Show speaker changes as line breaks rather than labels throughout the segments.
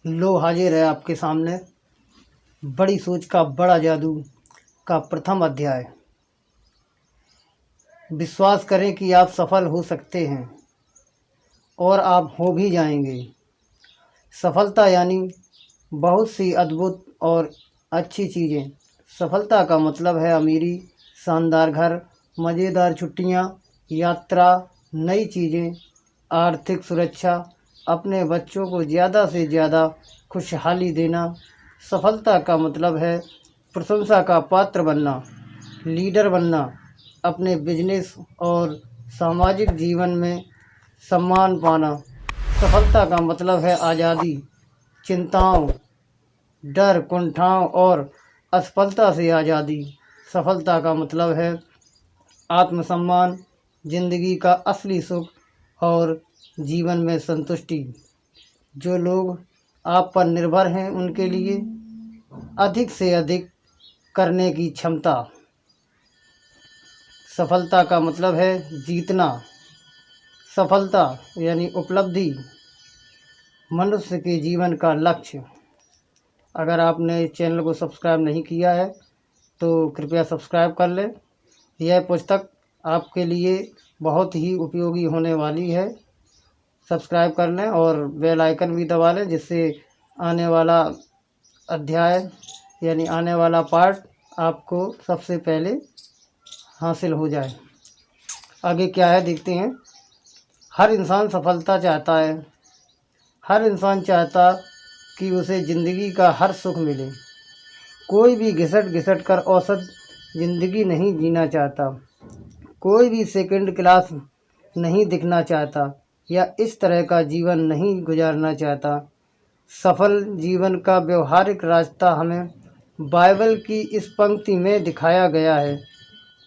लो हाजिर है आपके सामने बड़ी सोच का बड़ा जादू का प्रथम अध्याय। विश्वास करें कि आप सफल हो सकते हैं और आप हो भी जाएंगे। सफलता यानी बहुत सी अद्भुत और अच्छी चीज़ें। सफलता का मतलब है अमीरी, शानदार घर, मज़ेदार छुट्टियां, यात्रा, नई चीज़ें, आर्थिक सुरक्षा, अपने बच्चों को ज़्यादा से ज़्यादा खुशहाली देना। सफलता का मतलब है प्रशंसा का पात्र बनना, लीडर बनना, अपने बिजनेस और सामाजिक जीवन में सम्मान पाना। सफलता का मतलब है आज़ादी, चिंताओं, डर, कुंठाओं और असफलता से आज़ादी। सफलता का मतलब है आत्मसम्मान, जिंदगी का असली सुख और जीवन में संतुष्टि। जो लोग आप पर निर्भर हैं उनके लिए अधिक से अधिक करने की क्षमता। सफलता का मतलब है जीतना। सफलता यानी उपलब्धि, मनुष्य के जीवन का लक्ष्य। अगर आपने इस चैनल को सब्सक्राइब नहीं किया है तो कृपया सब्सक्राइब कर लें। यह पुस्तक आपके लिए बहुत ही उपयोगी होने वाली है। सब्सक्राइब कर लें और बेल आइकन भी दबा लें, जिससे आने वाला अध्याय यानी आने वाला पार्ट आपको सबसे पहले हासिल हो जाए। आगे क्या है देखते हैं। हर इंसान सफलता चाहता है। हर इंसान चाहता कि उसे ज़िंदगी का हर सुख मिले। कोई भी घिसट घिसट कर औसत ज़िंदगी नहीं जीना चाहता। कोई भी सेकंड क्लास नहीं दिखना चाहता या इस तरह का जीवन नहीं गुजारना चाहता। सफल जीवन का व्यवहारिक रास्ता हमें बाइबल की इस पंक्ति में दिखाया गया है,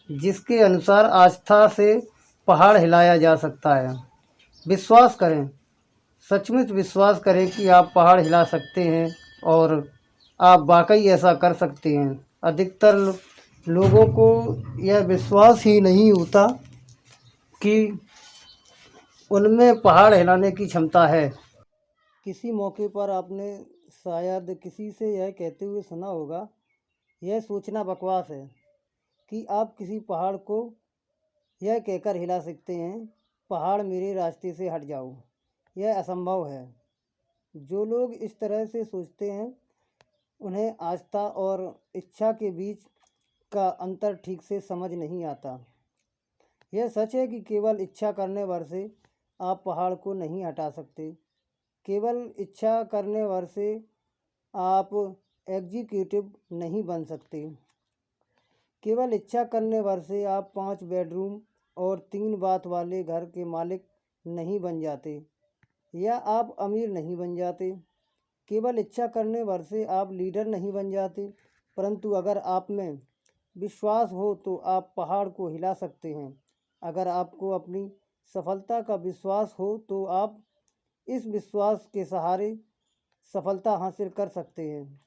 जिसके अनुसार आस्था से पहाड़ हिलाया जा सकता है। विश्वास करें, सचमुच विश्वास करें कि आप पहाड़ हिला सकते हैं और आप वाकई ऐसा कर सकते हैं। अधिकतर लोगों को यह विश्वास ही नहीं होता कि उनमें पहाड़ हिलाने की क्षमता है। किसी मौके पर आपने शायद किसी से यह कहते हुए सुना होगा, यह सोचना बकवास है कि आप किसी पहाड़ को यह कहकर हिला सकते हैं, पहाड़ मेरे रास्ते से हट जाओ। यह असंभव है। जो लोग इस तरह से सोचते हैं उन्हें आस्था और इच्छा के बीच का अंतर ठीक से समझ नहीं आता। यह सच है कि केवल इच्छा करने भर से आप पहाड़ को नहीं हटा सकते। केवल इच्छा करने भर से आप एग्जीक्यूटिव नहीं बन सकते। केवल इच्छा करने भर से आप 5 बेडरूम और 3 बाथ वाले घर के मालिक नहीं बन जाते या आप अमीर नहीं बन जाते। केवल इच्छा करने भर से आप लीडर नहीं बन जाते। परंतु अगर आप में विश्वास हो तो आप पहाड़ को हिला सकते हैं। अगर आपको अपनी सफलता का विश्वास हो तो आप इस विश्वास के सहारे सफलता हासिल कर सकते हैं।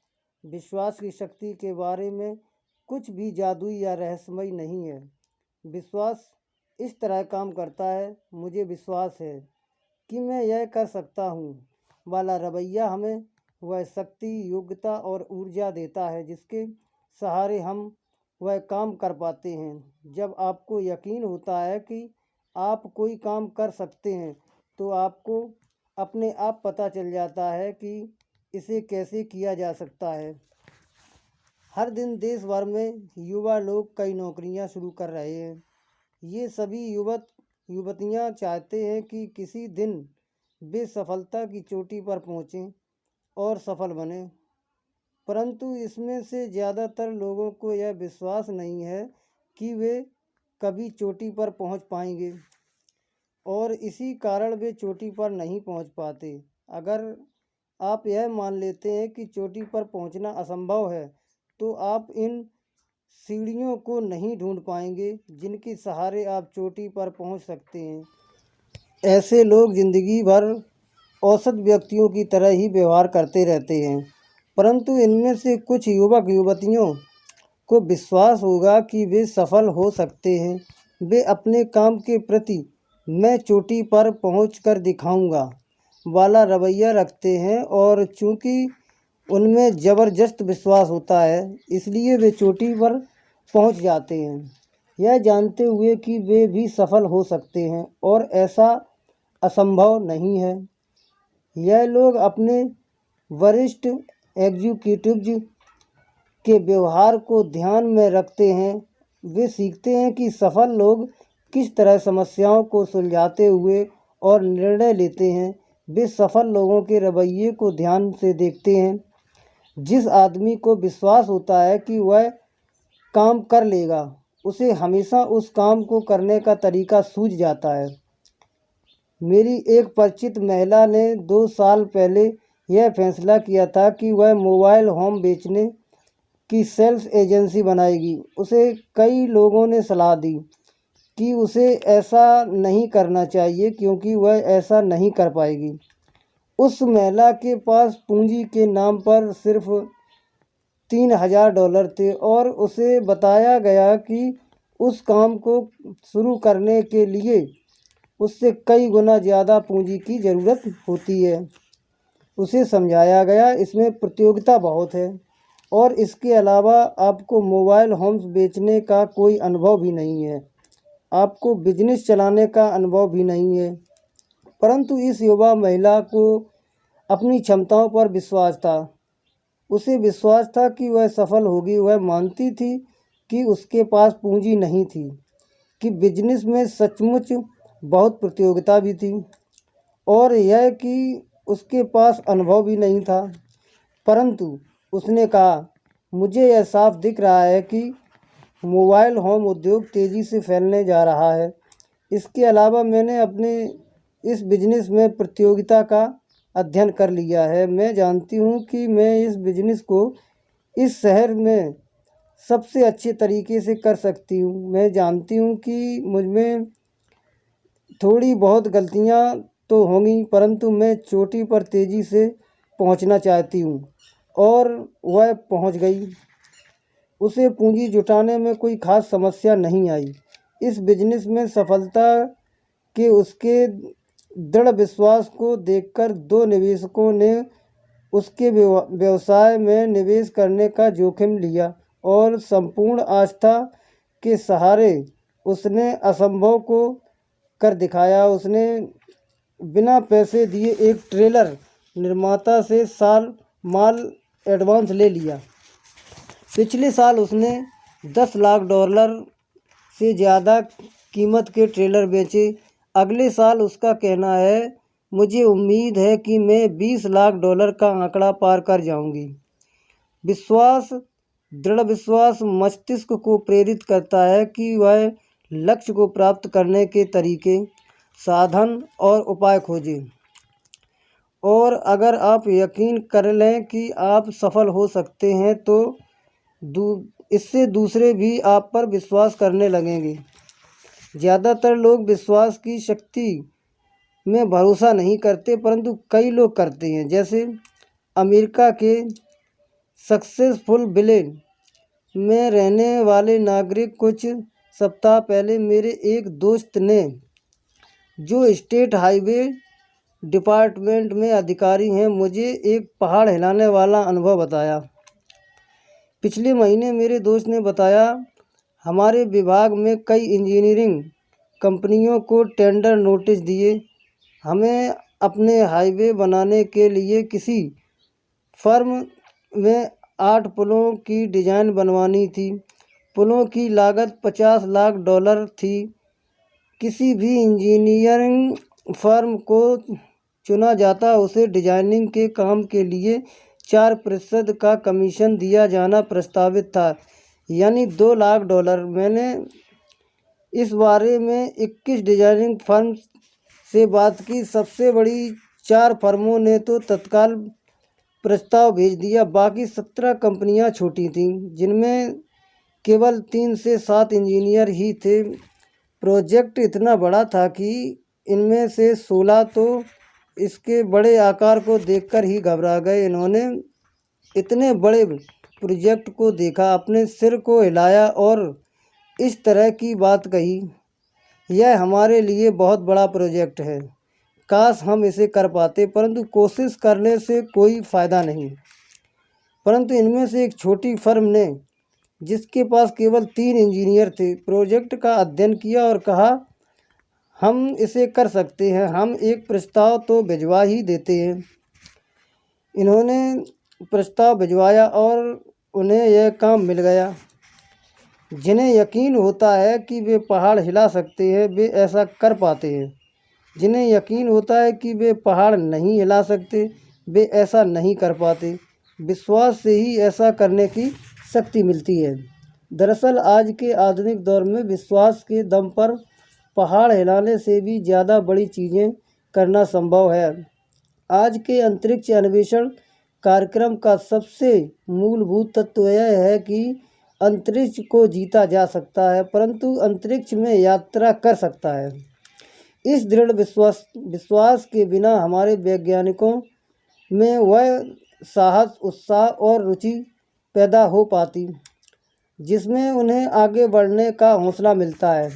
विश्वास की शक्ति के बारे में कुछ भी जादुई या रहस्यमय नहीं है। विश्वास इस तरह काम करता है, मुझे विश्वास है कि मैं यह कर सकता हूँ वाला रवैया हमें वह शक्ति, योग्यता और ऊर्जा देता है जिसके सहारे हम वह काम कर पाते हैं। जब आपको यकीन होता है कि आप कोई काम कर सकते हैं तो आपको अपने आप पता चल जाता है कि इसे कैसे किया जा सकता है। हर दिन देश भर में युवा लोग कई नौकरियां शुरू कर रहे हैं। ये सभी युवतियां चाहते हैं कि किसी दिन वे सफलता की चोटी पर पहुंचें और सफल बने। परंतु इसमें से ज़्यादातर लोगों को यह विश्वास नहीं है कि वे कभी चोटी पर पहुंच पाएंगे और इसी कारण वे चोटी पर नहीं पहुंच पाते। अगर आप यह मान लेते हैं कि चोटी पर पहुंचना असंभव है तो आप इन सीढ़ियों को नहीं ढूंढ पाएंगे जिनके सहारे आप चोटी पर पहुंच सकते हैं। ऐसे लोग ज़िंदगी भर औसत व्यक्तियों की तरह ही व्यवहार करते रहते हैं। परंतु इनमें से कुछ युवक युवतियों को विश्वास होगा कि वे सफल हो सकते हैं। वे अपने काम के प्रति मैं चोटी पर पहुंच कर दिखाऊंगा वाला रवैया रखते हैं और चूँकि उनमें ज़बरदस्त विश्वास होता है, इसलिए वे चोटी पर पहुंच जाते हैं, यह जानते हुए कि वे भी सफल हो सकते हैं और ऐसा असंभव नहीं है। यह लोग अपने वरिष्ठ एग्जीक्यूटिव्स के व्यवहार को ध्यान में रखते हैं। वे सीखते हैं कि सफल लोग किस तरह समस्याओं को सुलझाते हुए और निर्णय लेते हैं। वे सफल लोगों के रवैये को ध्यान से देखते हैं। जिस आदमी को विश्वास होता है कि वह काम कर लेगा, उसे हमेशा उस काम को करने का तरीका सूझ जाता है। मेरी एक परिचित महिला ने 2 साल पहले यह फैसला किया था कि वह मोबाइल होम बेचने की सेल्स एजेंसी बनाएगी। उसे कई लोगों ने सलाह दी कि उसे ऐसा नहीं करना चाहिए क्योंकि वह ऐसा नहीं कर पाएगी। उस महिला के पास पूंजी के नाम पर सिर्फ $3000 थे और उसे बताया गया कि उस काम को शुरू करने के लिए उससे कई गुना ज़्यादा पूंजी की ज़रूरत होती है। उसे समझाया गया इसमें प्रतियोगिता बहुत है और इसके अलावा आपको मोबाइल होम्स बेचने का कोई अनुभव भी नहीं है, आपको बिजनेस चलाने का अनुभव भी नहीं है। परंतु इस युवा महिला को अपनी क्षमताओं पर विश्वास था। उसे विश्वास था कि वह सफल होगी। वह मानती थी कि उसके पास पूंजी नहीं थी, कि बिजनेस में सचमुच बहुत प्रतियोगिता भी थी और यह कि उसके पास अनुभव भी नहीं था। परंतु उसने कहा, मुझे यह साफ दिख रहा है कि मोबाइल होम उद्योग तेज़ी से फैलने जा रहा है। इसके अलावा मैंने अपने इस बिजनेस में प्रतियोगिता का अध्ययन कर लिया है। मैं जानती हूँ कि मैं इस बिजनेस को इस शहर में सबसे अच्छे तरीके से कर सकती हूँ। मैं जानती हूँ कि मुझमें थोड़ी बहुत गलतियाँ तो होंगी, परंतु मैं चोटी पर तेज़ी से पहुँचना चाहती हूँ। और वह पहुँच गई। उसे पूंजी जुटाने में कोई ख़ास समस्या नहीं आई। इस बिजनेस में सफलता के उसके दृढ़ विश्वास को देखकर 2 निवेशकों ने उसके व्यवसाय में निवेश करने का जोखिम लिया और संपूर्ण आस्था के सहारे उसने असंभव को कर दिखाया। उसने बिना पैसे दिए एक ट्रेलर निर्माता से माल एडवांस ले लिया। पिछले साल उसने $10 लाख से ज़्यादा कीमत के ट्रेलर बेचे। अगले साल उसका कहना है, मुझे उम्मीद है कि मैं $20 लाख का आंकड़ा पार कर जाऊंगी। दृढ़ विश्वास मस्तिष्क को प्रेरित करता है कि वह लक्ष्य को प्राप्त करने के तरीके, साधन और उपाय खोजें। और अगर आप यकीन कर लें कि आप सफल हो सकते हैं तो इससे दूसरे भी आप पर विश्वास करने लगेंगे। ज़्यादातर लोग विश्वास की शक्ति में भरोसा नहीं करते, परंतु कई लोग करते हैं। जैसे अमेरिका के सक्सेसफुल विले में रहने वाले नागरिक। कुछ सप्ताह पहले मेरे एक दोस्त ने, जो स्टेट हाईवे डिपार्टमेंट में अधिकारी हैं, मुझे एक पहाड़ हिलाने वाला अनुभव बताया। पिछले महीने मेरे दोस्त ने बताया, हमारे विभाग में कई इंजीनियरिंग कंपनियों को टेंडर नोटिस दिए। हमें अपने हाईवे बनाने के लिए किसी फर्म में 8 पुलों की डिज़ाइन बनवानी थी। पुलों की लागत $50 लाख थी। किसी भी इंजीनियरिंग फर्म को चुना जाता, उसे डिजाइनिंग के काम के लिए 4% का कमीशन दिया जाना प्रस्तावित था, यानी $2 लाख। मैंने इस बारे में 21 डिजाइनिंग फर्म से बात की। सबसे बड़ी 4 फर्मों ने तो तत्काल प्रस्ताव भेज दिया। बाकी 17 कंपनियां छोटी थीं, जिनमें केवल 3 से 7 इंजीनियर ही थे। प्रोजेक्ट इतना बड़ा था कि इनमें से 16 तो इसके बड़े आकार को देखकर ही घबरा गए। इन्होंने इतने बड़े प्रोजेक्ट को देखा, अपने सिर को हिलाया और इस तरह की बात कही, यह हमारे लिए बहुत बड़ा प्रोजेक्ट है। काश हम इसे कर पाते, परंतु कोशिश करने से कोई फ़ायदा नहीं। परंतु इनमें से एक छोटी फर्म ने, जिसके पास केवल 3 इंजीनियर थे, प्रोजेक्ट का अध्ययन किया और कहा, हम इसे कर सकते हैं, हम एक प्रस्ताव तो भिजवा ही देते हैं। इन्होंने प्रस्ताव भिजवाया और उन्हें यह काम मिल गया। जिन्हें यकीन होता है कि वे पहाड़ हिला सकते हैं, वे ऐसा कर पाते हैं। जिन्हें यकीन होता है कि वे पहाड़ नहीं हिला सकते, वे ऐसा नहीं कर पाते। विश्वास से ही ऐसा करने की शक्ति मिलती है। दरअसल आज के आधुनिक दौर में विश्वास के दम पर पहाड़ हिलाने से भी ज़्यादा बड़ी चीज़ें करना संभव है। आज के अंतरिक्ष अन्वेषण कार्यक्रम का सबसे मूलभूत तत्व यह है कि अंतरिक्ष को जीता जा सकता है, परंतु अंतरिक्ष में यात्रा कर सकता है। इस दृढ़ विश्वास के बिना हमारे वैज्ञानिकों में वह साहस, उत्साह और रुचि पैदा हो पाती जिसमें उन्हें आगे बढ़ने का हौसला मिलता है।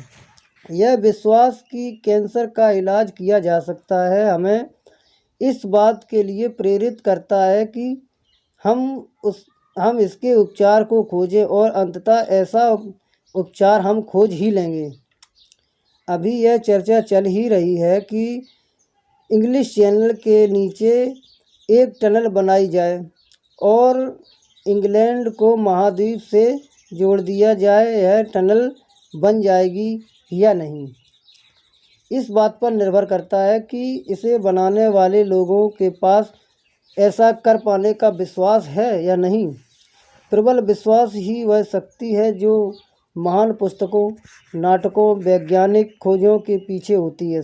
यह विश्वास कि कैंसर का इलाज किया जा सकता है हमें इस बात के लिए प्रेरित करता है कि हम इसके उपचार को खोजें और अंततः ऐसा उपचार हम खोज ही लेंगे। अभी यह चर्चा चल ही रही है कि इंग्लिश चैनल के नीचे एक टनल बनाई जाए और इंग्लैंड को महाद्वीप से जोड़ दिया जाए। यह टनल बन जाएगी या नहीं, इस बात पर निर्भर करता है कि इसे बनाने वाले लोगों के पास ऐसा कर पाने का विश्वास है या नहीं। प्रबल विश्वास ही वह शक्ति है जो महान पुस्तकों, नाटकों, वैज्ञानिक खोजों के पीछे होती है।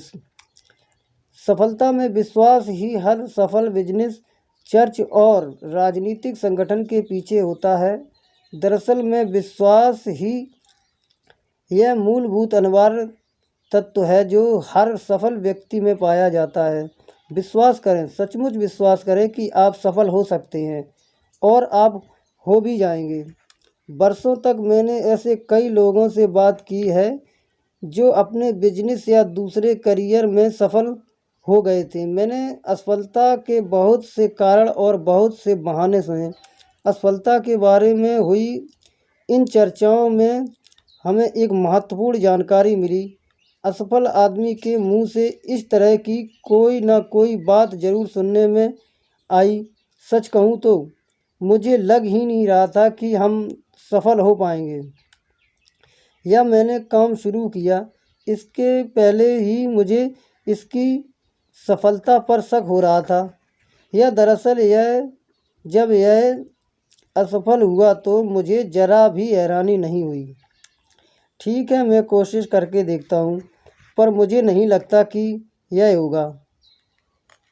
सफलता में विश्वास ही हर सफल बिजनेस, चर्च और राजनीतिक संगठन के पीछे होता है। दरअसल में विश्वास ही यह मूलभूत अनिवार्य तत्व है जो हर सफल व्यक्ति में पाया जाता है। विश्वास करें, सचमुच विश्वास करें कि आप सफल हो सकते हैं और आप हो भी जाएंगे। बरसों तक मैंने ऐसे कई लोगों से बात की है जो अपने बिजनेस या दूसरे करियर में सफल हो गए थे। मैंने असफलता के बहुत से कारण और बहुत से बहाने सुने। असफलता के बारे में हुई इन चर्चाओं में हमें एक महत्वपूर्ण जानकारी मिली। असफल आदमी के मुंह से इस तरह की कोई ना कोई बात ज़रूर सुनने में आई। सच कहूँ तो मुझे लग ही नहीं रहा था कि हम सफल हो पाएंगे या मैंने काम शुरू किया इसके पहले ही मुझे इसकी सफलता पर शक हो रहा था। यह दरअसल जब यह असफल हुआ तो मुझे ज़रा भी हैरानी नहीं हुई। ठीक है, मैं कोशिश करके देखता हूँ, पर मुझे नहीं लगता कि यह होगा।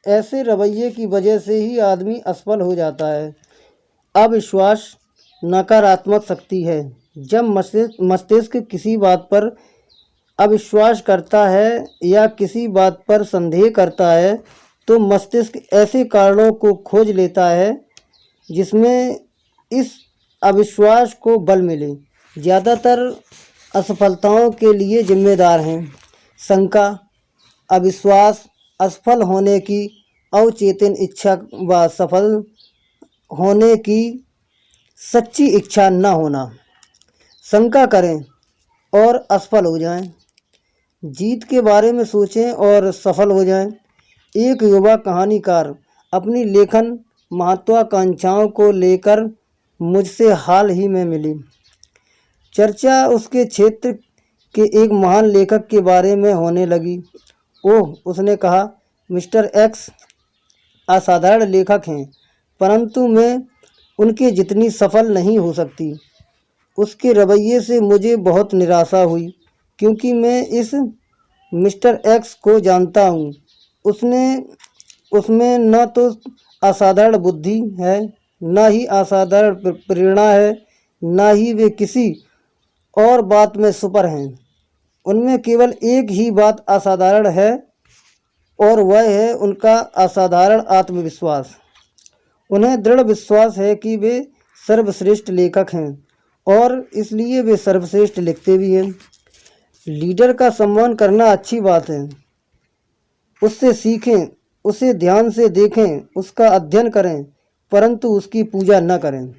ऐसे रवैये की वजह से ही आदमी असफल हो जाता है। अविश्वास नकारात्मक शक्ति है। जब मस्तिष्क किसी बात पर अविश्वास करता है या किसी बात पर संदेह करता है तो मस्तिष्क ऐसे कारणों को खोज लेता है जिसमें इस अविश्वास को बल मिले। ज़्यादातर असफलताओं के लिए जिम्मेदार हैं शंका, अविश्वास, असफल होने की अवचेतन इच्छा व सफल होने की सच्ची इच्छा न होना। शंका करें और असफल हो जाएं, जीत के बारे में सोचें और सफल हो जाएं। एक युवा कहानीकार अपनी लेखन महत्वाकांक्षाओं को लेकर मुझसे हाल ही में मिली। चर्चा उसके क्षेत्र के एक महान लेखक के बारे में होने लगी। ओह, उसने कहा, मिस्टर एक्स असाधारण लेखक हैं, परंतु मैं उनके जितनी सफल नहीं हो सकती। उसके रवैये से मुझे बहुत निराशा हुई क्योंकि मैं इस मिस्टर एक्स को जानता हूँ। उसमें न तो असाधारण बुद्धि है, न ही असाधारण प्रेरणा है, न ही वे किसी और बात में सुपर हैं। उनमें केवल एक ही बात असाधारण है और वह है उनका असाधारण आत्मविश्वास। उन्हें दृढ़ विश्वास है कि वे सर्वश्रेष्ठ लेखक हैं और इसलिए वे सर्वश्रेष्ठ लिखते भी हैं। लीडर का सम्मान करना अच्छी बात है, उससे सीखें, उसे ध्यान से देखें, उसका अध्ययन करें, परंतु उसकी पूजा न करें।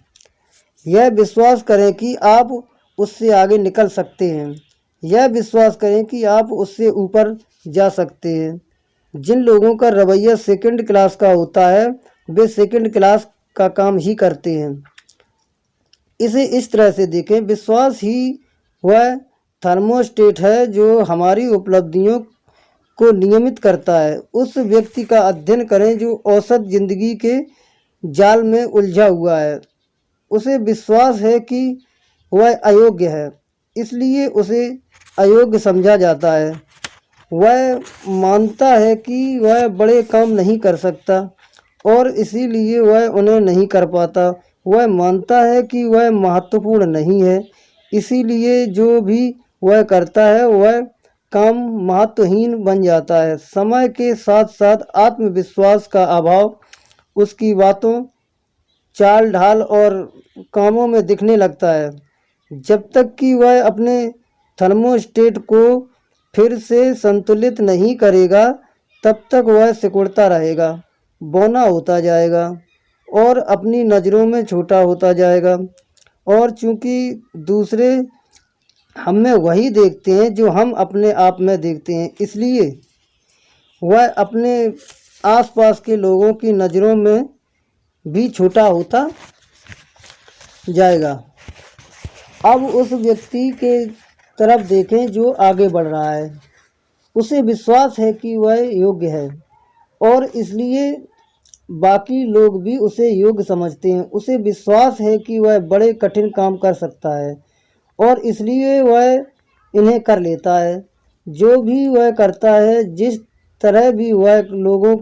यह विश्वास करें कि आप उससे आगे निकल सकते हैं। यह विश्वास करें कि आप उससे ऊपर जा सकते हैं। जिन लोगों का रवैया सेकंड क्लास का होता है, वे सेकंड क्लास का काम ही करते हैं। इसे इस तरह से देखें, विश्वास ही वह थर्मोस्टेट है जो हमारी उपलब्धियों को नियमित करता है। उस व्यक्ति का अध्ययन करें जो औसत जिंदगी के जाल में उलझा हुआ है। उसे विश्वास है कि वह अयोग्य है, इसलिए उसे अयोग्य समझा जाता है। वह मानता है कि वह बड़े काम नहीं कर सकता और इसीलिए वह उन्हें नहीं कर पाता। वह मानता है कि वह महत्वपूर्ण नहीं है, इसीलिए जो भी वह करता है वह काम महत्वहीन बन जाता है। समय के साथ साथ आत्मविश्वास का अभाव उसकी बातों, चाल ढाल और कामों में दिखने लगता है। जब तक कि वह अपने थर्मोस्टेट को फिर से संतुलित नहीं करेगा, तब तक वह सिकुड़ता रहेगा, बौना होता जाएगा और अपनी नज़रों में छोटा होता जाएगा। और चूंकि दूसरे हम में वही देखते हैं जो हम अपने आप में देखते हैं, इसलिए वह अपने आसपास के लोगों की नज़रों में भी छोटा होता जाएगा। अब उस व्यक्ति के तरफ देखें जो आगे बढ़ रहा है। उसे विश्वास है कि वह योग्य है और इसलिए बाकी लोग भी उसे योग्य समझते हैं। उसे विश्वास है कि वह बड़े कठिन काम कर सकता है और इसलिए वह इन्हें कर लेता है। जो भी वह करता है, जिस तरह भी वह लोगों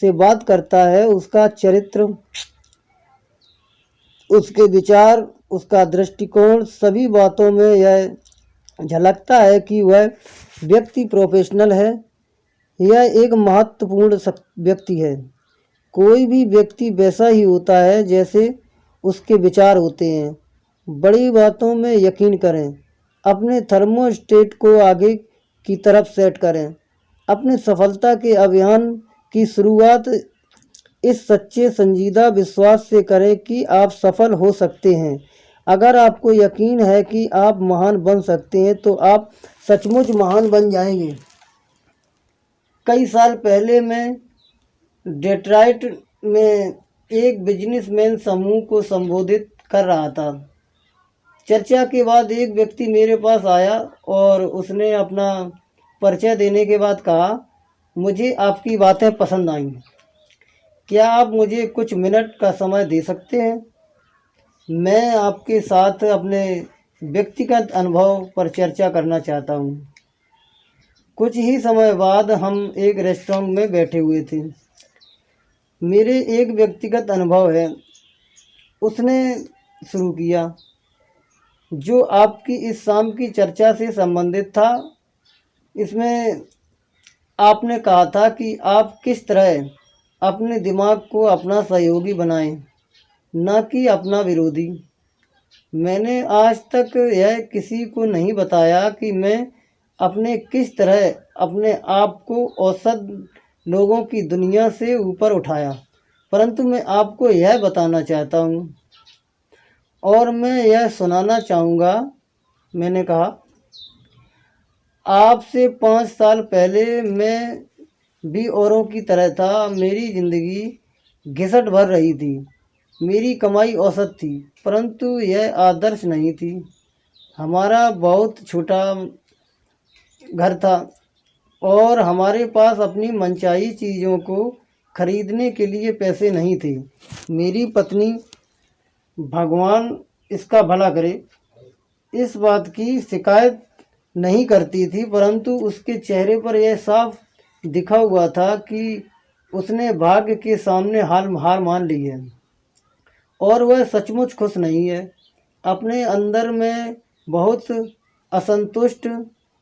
से बात करता है, उसका चरित्र, उसके विचार, उसका दृष्टिकोण, सभी बातों में यह झलकता है कि वह व्यक्ति प्रोफेशनल है। यह एक महत्वपूर्ण व्यक्ति है। कोई भी व्यक्ति वैसा ही होता है जैसे उसके विचार होते हैं। बड़ी बातों में यकीन करें। अपने थर्मोस्टेट को आगे की तरफ सेट करें। अपने सफलता के अभियान की शुरुआत इस सच्चे संजीदा विश्वास से करें कि आप सफल हो सकते हैं। अगर आपको यकीन है कि आप महान बन सकते हैं तो आप सचमुच महान बन जाएंगे। कई साल पहले मैं डेट्रॉइट में एक बिजनेसमैन समूह को संबोधित कर रहा था। चर्चा के बाद एक व्यक्ति मेरे पास आया और उसने अपना परिचय देने के बाद कहा, मुझे आपकी बातें पसंद आईं। क्या आप मुझे कुछ मिनट का समय दे सकते हैं? मैं आपके साथ अपने व्यक्तिगत अनुभव पर चर्चा करना चाहता हूँ। कुछ ही समय बाद हम एक रेस्टोरेंट में बैठे हुए थे। मेरे एक व्यक्तिगत अनुभव है, उसने शुरू किया, जो आपकी इस शाम की चर्चा से संबंधित था। इसमें आपने कहा था कि आप किस तरह अपने दिमाग को अपना सहयोगी बनाएं, न कि अपना विरोधी। मैंने आज तक यह किसी को नहीं बताया कि मैं अपने किस तरह अपने आप को औसत लोगों की दुनिया से ऊपर उठाया, परंतु मैं आपको यह बताना चाहता हूँ और मैं यह सुनाना चाहूँगा। मैंने कहा, आपसे 5 साल पहले मैं भी औरों की तरह था। मेरी ज़िंदगी घिसट भर रही थी। मेरी कमाई औसत थी, परंतु यह आदर्श नहीं थी। हमारा बहुत छोटा घर था और हमारे पास अपनी मनचाही चीज़ों को खरीदने के लिए पैसे नहीं थे। मेरी पत्नी, भगवान इसका भला करे, इस बात की शिकायत नहीं करती थी, परंतु उसके चेहरे पर यह साफ दिखा हुआ था कि उसने भाग्य के सामने हार मान ली है और वह सचमुच खुश नहीं है। अपने अंदर में बहुत असंतुष्ट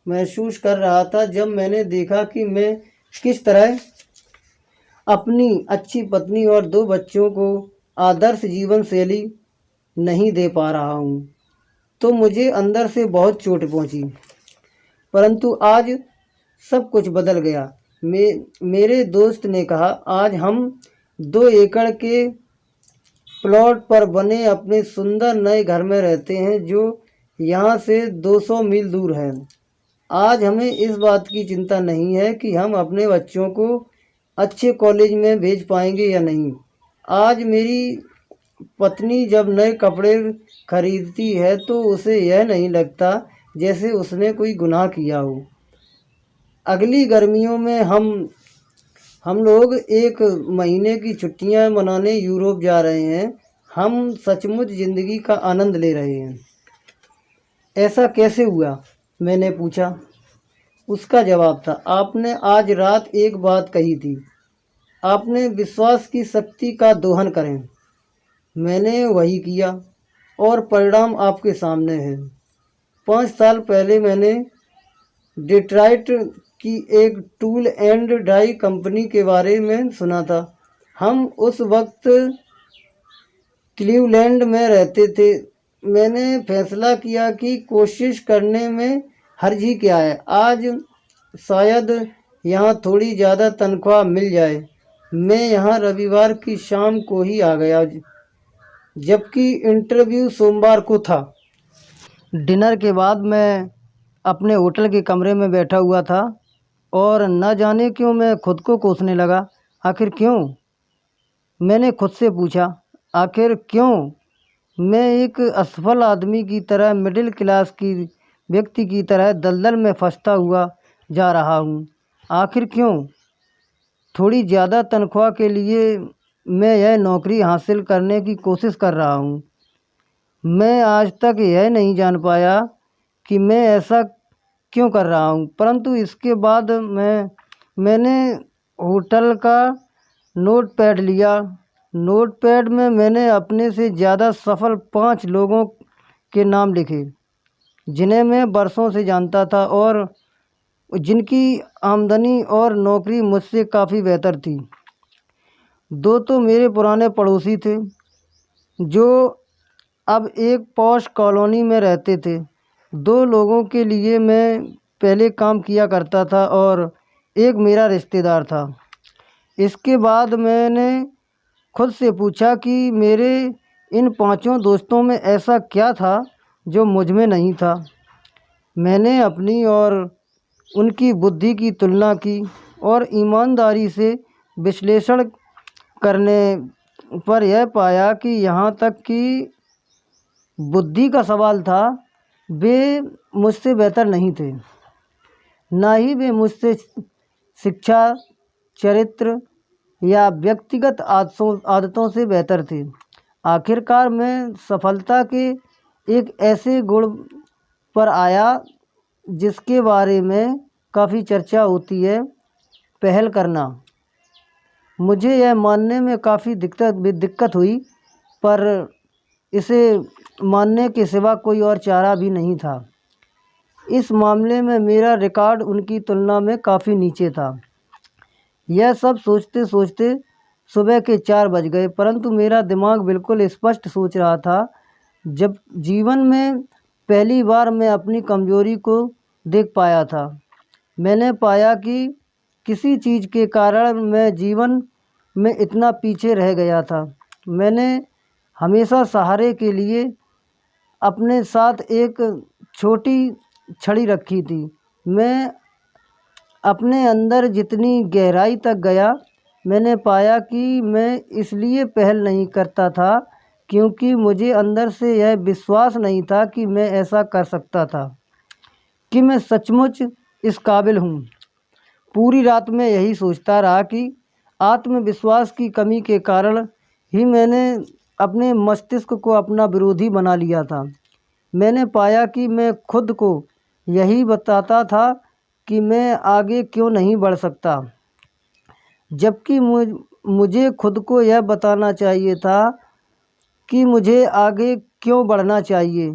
महसूस कर रहा था जब मैंने देखा कि मैं किस तरह अपनी अच्छी पत्नी और 2 बच्चों को आदर्श जीवन शैली नहीं दे पा रहा हूँ, तो मुझे अंदर से बहुत चोट पहुँची। परंतु आज सब कुछ बदल गया। मेरे दोस्त ने कहा, आज हम 2 एकड़ के प्लॉट पर बने अपने सुंदर नए घर में रहते हैं जो यहाँ से 200 मील दूर है। आज हमें इस बात की चिंता नहीं है कि हम अपने बच्चों को अच्छे कॉलेज में भेज पाएंगे या नहीं। आज मेरी पत्नी जब नए कपड़े खरीदती है तो उसे यह नहीं लगता जैसे उसने कोई गुनाह किया हो। अगली गर्मियों में हम लोग 1 महीने की छुट्टियां मनाने यूरोप जा रहे हैं। हम सचमुच ज़िंदगी का आनंद ले रहे हैं। ऐसा कैसे हुआ? मैंने पूछा। उसका जवाब था, आपने आज रात एक बात कही थी। आपने विश्वास की शक्ति का दोहन करें। मैंने वही किया और परिणाम आपके सामने है। 5 साल पहले मैंने डेट्रॉइट की एक टूल एंड डाई कंपनी के बारे में सुना था। हम उस वक्त क्लीवलैंड में रहते थे। मैंने फैसला किया कि कोशिश करने में हर्ज ही क्या है। आज शायद यहाँ थोड़ी ज़्यादा तनख्वाह मिल जाए। मैं यहाँ रविवार की शाम को ही आ गया, जबकि इंटरव्यू सोमवार को था। डिनर के बाद मैं अपने होटल के कमरे में बैठा हुआ था और न जाने क्यों मैं खुद को कोसने लगा। आखिर क्यों? मैंने खुद से पूछा, आखिर क्यों मैं एक असफल आदमी की तरह, मिडिल क्लास की व्यक्ति की तरह दलदल में फंसता हुआ जा रहा हूँ? आखिर क्यों? थोड़ी ज़्यादा तनख्वाह के लिए मैं यह नौकरी हासिल करने की कोशिश कर रहा हूँ। मैं आज तक यह नहीं जान पाया कि मैं ऐसा क्यों कर रहा हूँ। परंतु इसके बाद मैंने होटल का नोटपैड लिया। नोटपैड में मैंने अपने से ज़्यादा सफल 5 लोगों के नाम लिखे, जिन्हें मैं वर्षों से जानता था और जिनकी आमदनी और नौकरी मुझसे काफ़ी बेहतर थी। 2 तो मेरे पुराने पड़ोसी थे जो अब एक पॉश कॉलोनी में रहते थे। 2 लोगों के लिए मैं पहले काम किया करता था और एक मेरा रिश्तेदार था। इसके बाद मैंने खुद से पूछा कि मेरे इन 5 दोस्तों में ऐसा क्या था जो मुझ में नहीं था। मैंने अपनी और उनकी बुद्धि की तुलना की और ईमानदारी से विश्लेषण करने पर यह पाया कि यहाँ तक कि बुद्धि का सवाल था, वे मुझसे बेहतर नहीं थे। ना ही वे मुझसे शिक्षा, चरित्र या व्यक्तिगत आदतों से बेहतर थे। आखिरकार मैं सफलता के एक ऐसे गुण पर आया जिसके बारे में काफ़ी चर्चा होती है, पहल करना। मुझे यह मानने में काफ़ी दिक्कत हुई, पर इसे मानने के सिवा कोई और चारा भी नहीं था। इस मामले में मेरा रिकॉर्ड उनकी तुलना में काफ़ी नीचे था। यह सब सोचते सोचते सुबह के 4 बज गए, परंतु मेरा दिमाग बिल्कुल स्पष्ट सोच रहा था। जब जीवन में पहली बार मैं अपनी कमजोरी को देख पाया था। मैंने पाया कि किसी चीज़ के कारण मैं जीवन में इतना पीछे रह गया था। मैंने हमेशा सहारे के लिए अपने साथ एक छोटी छड़ी रखी थी। मैं अपने अंदर जितनी गहराई तक गया, मैंने पाया कि मैं इसलिए पहल नहीं करता था क्योंकि मुझे अंदर से यह विश्वास नहीं था कि मैं ऐसा कर सकता था, कि मैं सचमुच इस काबिल हूँ। पूरी रात मैं यही सोचता रहा कि आत्मविश्वास की कमी के कारण ही मैंने अपने मस्तिष्क को अपना विरोधी बना लिया था। मैंने पाया कि मैं खुद को यही बताता था कि मैं आगे क्यों नहीं बढ़ सकता, जबकि मुझे खुद को यह बताना चाहिए था कि मुझे आगे क्यों बढ़ना चाहिए।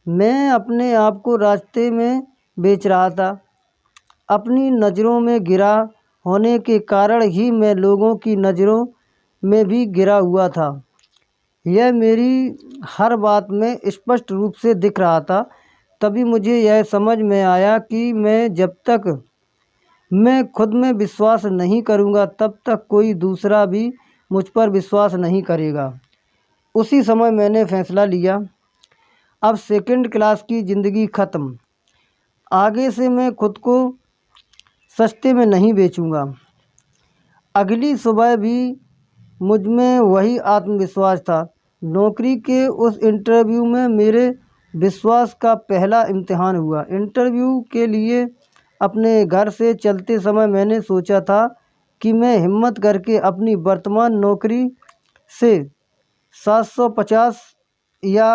मैं अपने आप को रास्ते में बेच रहा था। अपनी नज़रों में गिरा होने के कारण ही मैं लोगों की नज़रों में भी गिरा हुआ था। यह मेरी हर बात में स्पष्ट रूप से दिख रहा था। तभी मुझे यह समझ में आया कि मैं जब तक मैं खुद में विश्वास नहीं करूँगा तब तक कोई दूसरा भी मुझ पर विश्वास नहीं करेगा। उसी समय मैंने फैसला लिया, अब सेकंड क्लास की ज़िंदगी ख़त्म। आगे से मैं खुद को सस्ते में नहीं बेचूँगा। अगली सुबह भी मुझ में वही आत्मविश्वास था। नौकरी के उस इंटरव्यू में मेरे विश्वास का पहला इम्तिहान हुआ। इंटरव्यू के लिए अपने घर से चलते समय मैंने सोचा था कि मैं हिम्मत करके अपनी वर्तमान नौकरी से 750 या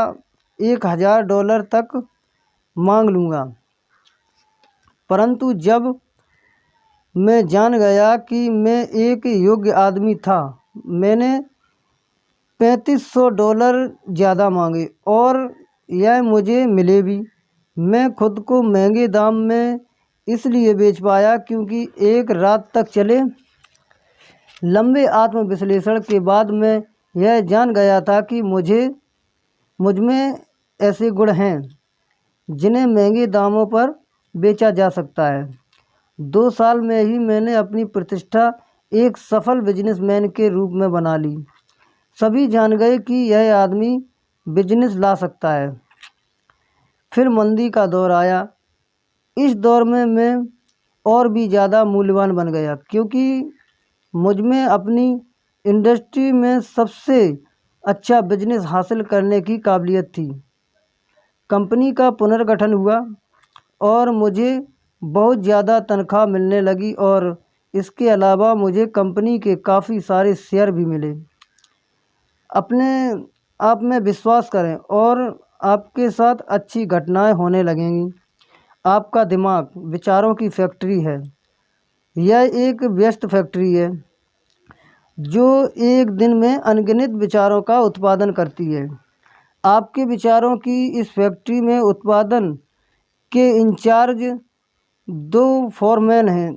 $1000 तक मांग लूँगा। परंतु जब मैं जान गया कि मैं एक योग्य आदमी था, मैंने $3500 ज़्यादा मांगे और यह मुझे मिले भी। मैं खुद को महंगे दाम में इसलिए बेच पाया क्योंकि एक रात तक चले लंबे आत्मविश्लेषण के बाद मैं यह जान गया था कि मुझ में ऐसे गुण हैं जिन्हें महंगे दामों पर बेचा जा सकता है। 2 साल में ही मैंने अपनी प्रतिष्ठा एक सफल बिजनेसमैन के रूप में बना ली। सभी जान गए कि यह आदमी बिजनेस ला सकता है। फिर मंदी का दौर आया। इस दौर में मैं और भी ज़्यादा मूल्यवान बन गया क्योंकि मुझ में अपनी इंडस्ट्री में सबसे अच्छा बिजनेस हासिल करने की काबिलियत थी। कंपनी का पुनर्गठन हुआ और मुझे बहुत ज़्यादा तनख्वाह मिलने लगी और इसके अलावा मुझे कंपनी के काफ़ी सारे शेयर भी मिले। अपने आप में विश्वास करें और आपके साथ अच्छी घटनाएं होने लगेंगी। आपका दिमाग विचारों की फैक्ट्री है। यह एक व्यस्त फैक्ट्री है जो एक दिन में अनगिनत विचारों का उत्पादन करती है। आपके विचारों की इस फैक्ट्री में उत्पादन के इंचार्ज 2 फोरमैन हैं,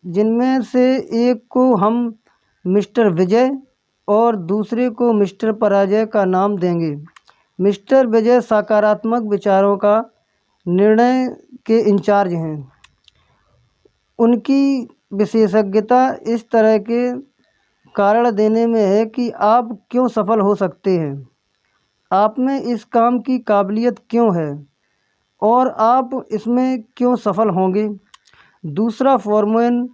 जिनमें से एक को हम मिस्टर विजय और दूसरे को मिस्टर पराजय का नाम देंगे। मिस्टर विजय सकारात्मक विचारों का निर्णय के इंचार्ज हैं। उनकी विशेषज्ञता इस तरह के कारण देने में है कि आप क्यों सफल हो सकते हैं, आप में इस काम की काबिलियत क्यों है और आप इसमें क्यों सफल होंगे। दूसरा फोरमैन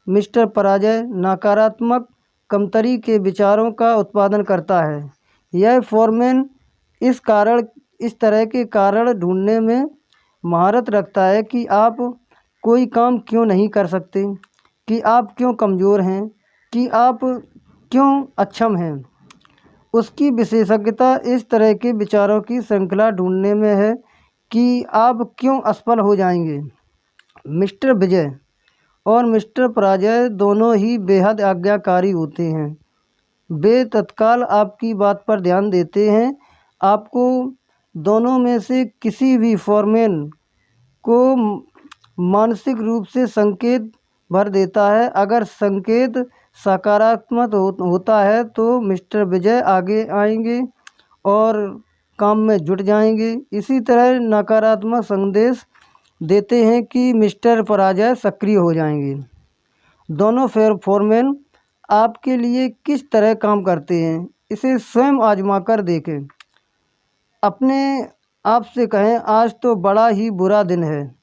मिस्टर पराजय नकारात्मक कमतरी के विचारों का उत्पादन करता है। यह फोरमैन इस तरह के कारण ढूंढने में महारत रखता है कि आप कोई काम क्यों नहीं कर सकते, कि आप क्यों कमज़ोर हैं, कि आप क्यों अक्षम हैं। उसकी विशेषज्ञता इस तरह के विचारों की श्रृंखला ढूंढने में है कि आप क्यों असफल हो जाएंगे। मिस्टर विजय और मिस्टर पराजय दोनों ही बेहद आज्ञाकारी होते हैं। वे तत्काल आपकी बात पर ध्यान देते हैं। आपको दोनों में से किसी भी फोरमैन को मानसिक रूप से संकेत भर देता है। अगर संकेत सकारात्मक होता है तो मिस्टर विजय आगे आएंगे और काम में जुट जाएंगे। इसी तरह नकारात्मक संदेश देते हैं कि मिस्टर पराजय सक्रिय हो जाएंगे। दोनों फोरमैन आपके लिए किस तरह काम करते हैं, इसे स्वयं आजमा कर देखें। अपने आप से कहें, आज तो बड़ा ही बुरा दिन है।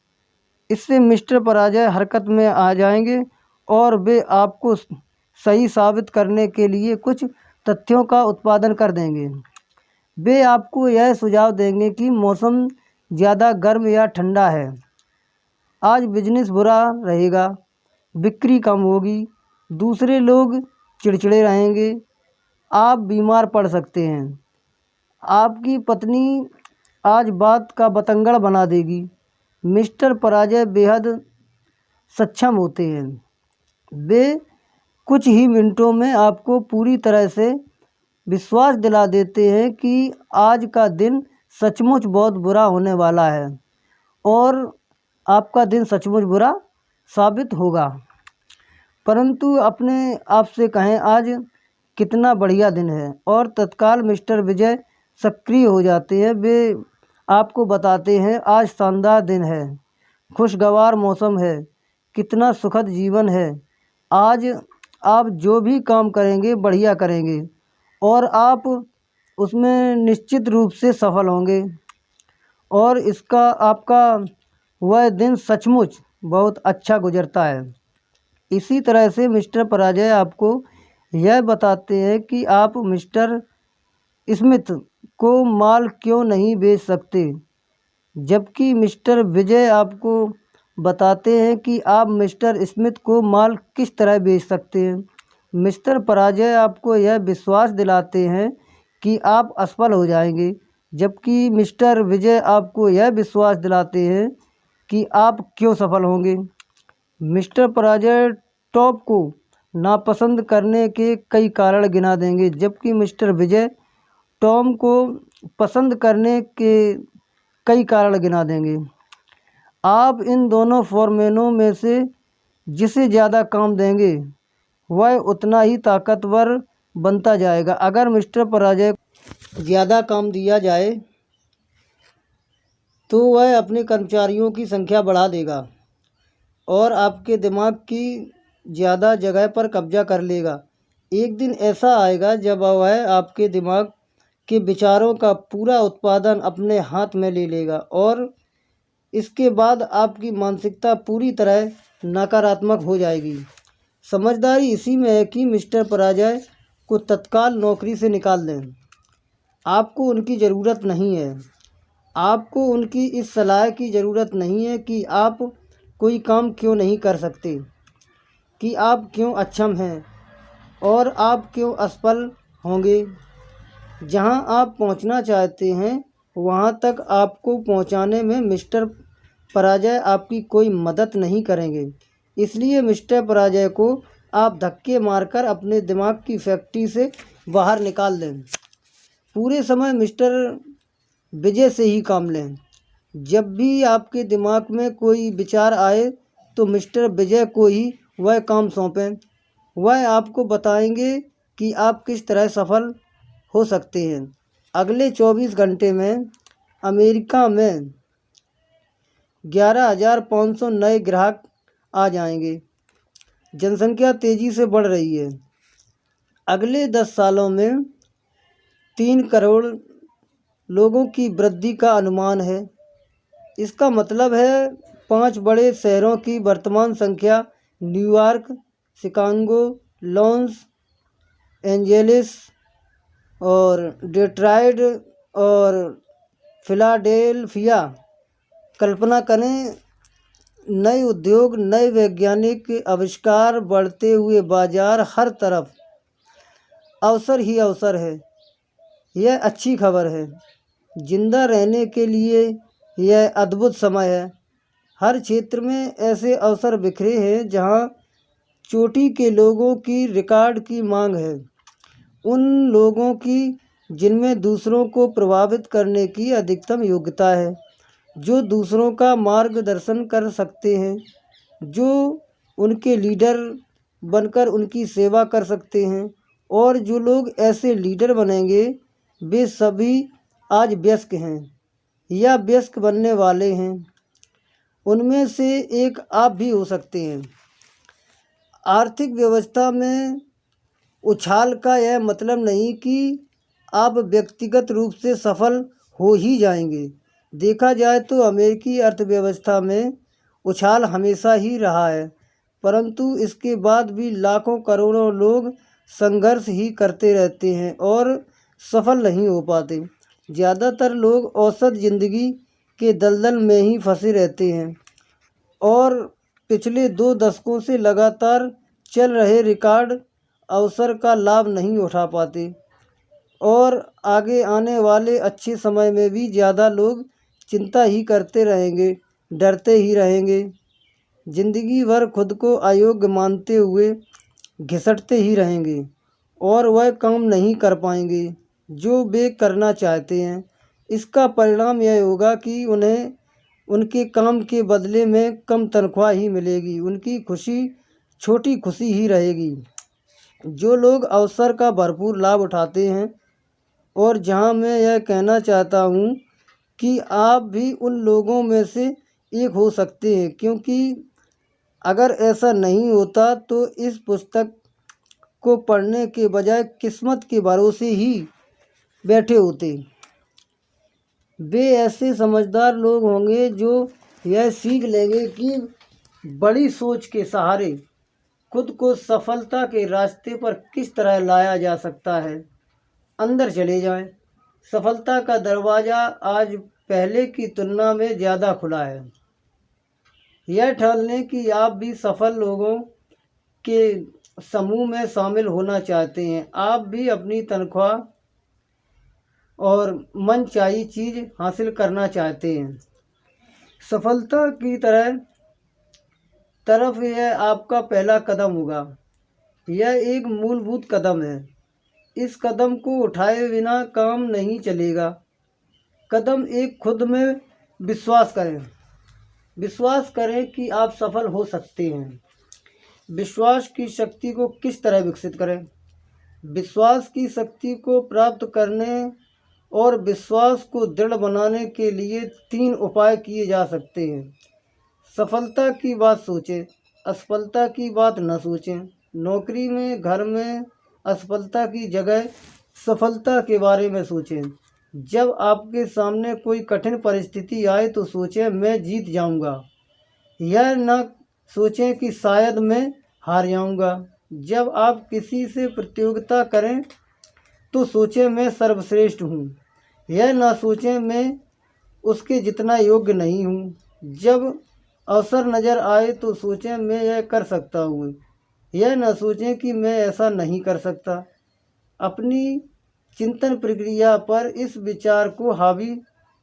इससे मिस्टर पराजय हरकत में आ जाएंगे और वे आपको सही साबित करने के लिए कुछ तथ्यों का उत्पादन कर देंगे। वे आपको यह सुझाव देंगे कि मौसम ज़्यादा गर्म या ठंडा है, आज बिजनेस बुरा रहेगा, बिक्री कम होगी, दूसरे लोग चिड़चिड़े रहेंगे, आप बीमार पड़ सकते हैं, आपकी पत्नी आज बात का बतंगड़ बना देगी। मिस्टर पराजय बेहद सक्षम होते हैं। वे कुछ ही मिनटों में आपको पूरी तरह से विश्वास दिला देते हैं कि आज का दिन सचमुच बहुत बुरा होने वाला है और आपका दिन सचमुच बुरा साबित होगा। परंतु अपने आप से कहें, आज कितना बढ़िया दिन है, और तत्काल मिस्टर विजय सक्रिय हो जाते हैं। वे आपको बताते हैं, आज शानदार दिन है, खुशगवार मौसम है, कितना सुखद जीवन है। आज आप जो भी काम करेंगे बढ़िया करेंगे और आप उसमें निश्चित रूप से सफल होंगे और इसका आपका वह दिन सचमुच बहुत अच्छा गुजरता है। इसी तरह से मिस्टर पराजय आपको यह बताते हैं कि आप मिस्टर स्मिथ को माल क्यों नहीं बेच सकते, जबकि मिस्टर विजय आपको बताते हैं कि आप मिस्टर स्मिथ को माल किस तरह बेच सकते हैं। मिस्टर पराजय आपको यह विश्वास दिलाते हैं कि आप असफल हो जाएंगे, जबकि मिस्टर विजय आपको यह विश्वास दिलाते हैं कि आप क्यों सफल होंगे। मिस्टर पराजय टॉप को नापसंद करने के कई कारण गिना देंगे, जबकि मिस्टर विजय टॉम को पसंद करने के कई कारण गिना देंगे। आप इन दोनों फोरमैनों में से जिसे ज़्यादा काम देंगे वह उतना ही ताकतवर बनता जाएगा। अगर मिस्टर पराजय ज़्यादा काम दिया जाए तो वह अपने कर्मचारियों की संख्या बढ़ा देगा और आपके दिमाग की ज़्यादा जगह पर कब्जा कर लेगा। एक दिन ऐसा आएगा जब वह आपके दिमाग के विचारों का पूरा उत्पादन अपने हाथ में ले लेगा और इसके बाद आपकी मानसिकता पूरी तरह नकारात्मक हो जाएगी। समझदारी इसी में है कि मिस्टर पराजय को तत्काल नौकरी से निकाल दें। आपको उनकी ज़रूरत नहीं है। आपको उनकी इस सलाह की ज़रूरत नहीं है कि आप कोई काम क्यों नहीं कर सकते, कि आप क्यों अक्षम हैं और आप क्यों असफल होंगे। जहां आप पहुंचना चाहते हैं वहां तक आपको पहुंचाने में मिस्टर पराजय आपकी कोई मदद नहीं करेंगे। इसलिए मिस्टर पराजय को आप धक्के मारकर अपने दिमाग की फैक्ट्री से बाहर निकाल दें। पूरे समय मिस्टर विजय से ही काम लें। जब भी आपके दिमाग में कोई विचार आए तो मिस्टर विजय को ही वह काम सौंपें। वह आपको बताएंगे कि आप किस तरह सफल हो सकते हैं। अगले 24 घंटे में अमेरिका में 11,500 नए ग्राहक आ जाएंगे। जनसंख्या तेज़ी से बढ़ रही है। अगले 10 सालों में 3 करोड़ लोगों की वृद्धि का अनुमान है। इसका मतलब है 5 बड़े शहरों की वर्तमान संख्या न्यूयॉर्क, शिकागो, लॉस एंजेलिस और डेट्रॉइट और फिलाडेल्फिया। कल्पना करें, नए उद्योग, नए वैज्ञानिक आविष्कार, बढ़ते हुए बाजार, हर तरफ अवसर ही अवसर है। यह अच्छी खबर है। जिंदा रहने के लिए यह अद्भुत समय है। हर क्षेत्र में ऐसे अवसर बिखरे हैं जहां चोटी के लोगों की रिकॉर्ड की मांग है। उन लोगों की जिनमें दूसरों को प्रभावित करने की अधिकतम योग्यता है, जो दूसरों का मार्गदर्शन कर सकते हैं, जो उनके लीडर बनकर उनकी सेवा कर सकते हैं। और जो लोग ऐसे लीडर बनेंगे वे सभी आज वयस्क हैं या वयस्क बनने वाले हैं। उनमें से एक आप भी हो सकते हैं। आर्थिक व्यवस्था में उछाल का यह मतलब नहीं कि आप व्यक्तिगत रूप से सफल हो ही जाएंगे। देखा जाए तो अमेरिकी अर्थव्यवस्था में उछाल हमेशा ही रहा है, परंतु इसके बाद भी लाखों करोड़ों लोग संघर्ष ही करते रहते हैं और सफल नहीं हो पाते। ज़्यादातर लोग औसत ज़िंदगी के दलदल में ही फंसे रहते हैं और पिछले 2 दशकों से लगातार चल रहे रिकॉर्ड अवसर का लाभ नहीं उठा पाते और आगे आने वाले अच्छे समय में भी ज़्यादा लोग चिंता ही करते रहेंगे, डरते ही रहेंगे, ज़िंदगी भर खुद को अयोग्य मानते हुए घिसटते ही रहेंगे और वह काम नहीं कर पाएंगे जो वे करना चाहते हैं। इसका परिणाम यह होगा कि उन्हें उनके काम के बदले में कम तनख्वाह ही मिलेगी। उनकी खुशी छोटी खुशी ही रहेगी। जो लोग अवसर का भरपूर लाभ उठाते हैं, और जहां मैं यह कहना चाहता हूं कि आप भी उन लोगों में से एक हो सकते हैं, क्योंकि अगर ऐसा नहीं होता तो इस पुस्तक को पढ़ने के बजाय किस्मत के भरोसे ही बैठे होते। वे ऐसे समझदार लोग होंगे जो यह सीख लेंगे कि बड़ी सोच के सहारे खुद को सफलता के रास्ते पर किस तरह लाया जा सकता है। अंदर चले जाएं। सफलता का दरवाज़ा आज पहले की तुलना में ज़्यादा खुला है। यह ठान लें कि आप भी सफल लोगों के समूह में शामिल होना चाहते हैं। आप भी अपनी तनख्वाह और मनचाही चीज़ हासिल करना चाहते हैं। सफलता की तरफ यह आपका पहला कदम होगा। यह एक मूलभूत कदम है। इस कदम को उठाए बिना काम नहीं चलेगा। कदम एक, खुद में विश्वास करें। विश्वास करें कि आप सफल हो सकते हैं। विश्वास की शक्ति को किस तरह विकसित करें? विश्वास की शक्ति को प्राप्त करने और विश्वास को दृढ़ बनाने के लिए 3 उपाय किए जा सकते हैं। सफलता की बात सोचें, असफलता की बात न सोचें। नौकरी में, घर में असफलता की जगह सफलता के बारे में सोचें। जब आपके सामने कोई कठिन परिस्थिति आए तो सोचें मैं जीत जाऊंगा। यह न सोचें कि शायद मैं हार जाऊंगा। जब आप किसी से प्रतियोगिता करें तो सोचें मैं सर्वश्रेष्ठ हूँ। यह ना सोचें मैं उसके जितना योग्य नहीं हूँ। जब अवसर नज़र आए तो सोचें मैं यह कर सकता हूँ। यह ना सोचें कि मैं ऐसा नहीं कर सकता। अपनी चिंतन प्रक्रिया पर इस विचार को हावी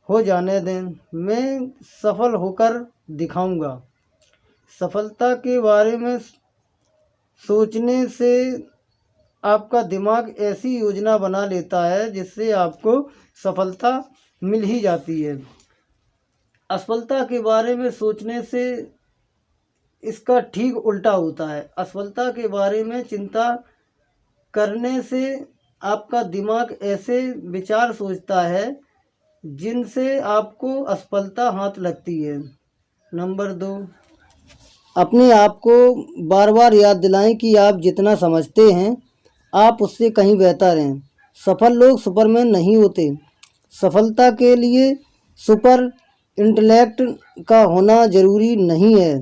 हो जाने दें, मैं सफल होकर दिखाऊंगा। सफलता के बारे में सोचने से आपका दिमाग ऐसी योजना बना लेता है जिससे आपको सफलता मिल ही जाती है। असफलता के बारे में सोचने से इसका ठीक उल्टा होता है। असफलता के बारे में चिंता करने से आपका दिमाग ऐसे विचार सोचता है जिनसे आपको असफलता हाथ लगती है। नंबर 2, अपने आप को बार बार याद दिलाएं कि आप जितना समझते हैं आप उससे कहीं बेहतर हैं। सफल लोग सुपरमैन नहीं होते। सफलता के लिए सुपर इंटेलेक्ट का होना ज़रूरी नहीं है।